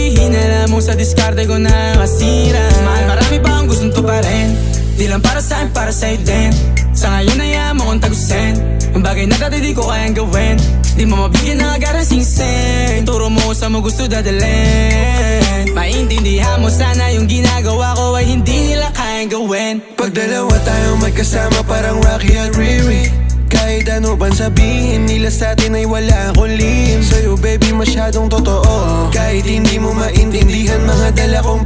sabihin, alam mo sa diskarte ko na masira. Mahal, marami pa akong gustong tuparin, di lang para sa'kin, para sa'yo din. Sa ngayon ayaw mo kong tagusin ang bagay na dati di ko kayang gawin. Di mo mabigyan ng agarang singsing, turo mo sa mo gusto dadalhin. Maintindihan mo sana yung ginagawa ko ay hindi nila kayang gawin. Pag dalawa tayong magkasama parang Rocky at Riri, kahit ano bang sabihin nila sa'tin ay wala akong lihim. Sa'yo baby masyadong totoo, kahit hindi mo maintindihan mga dala kong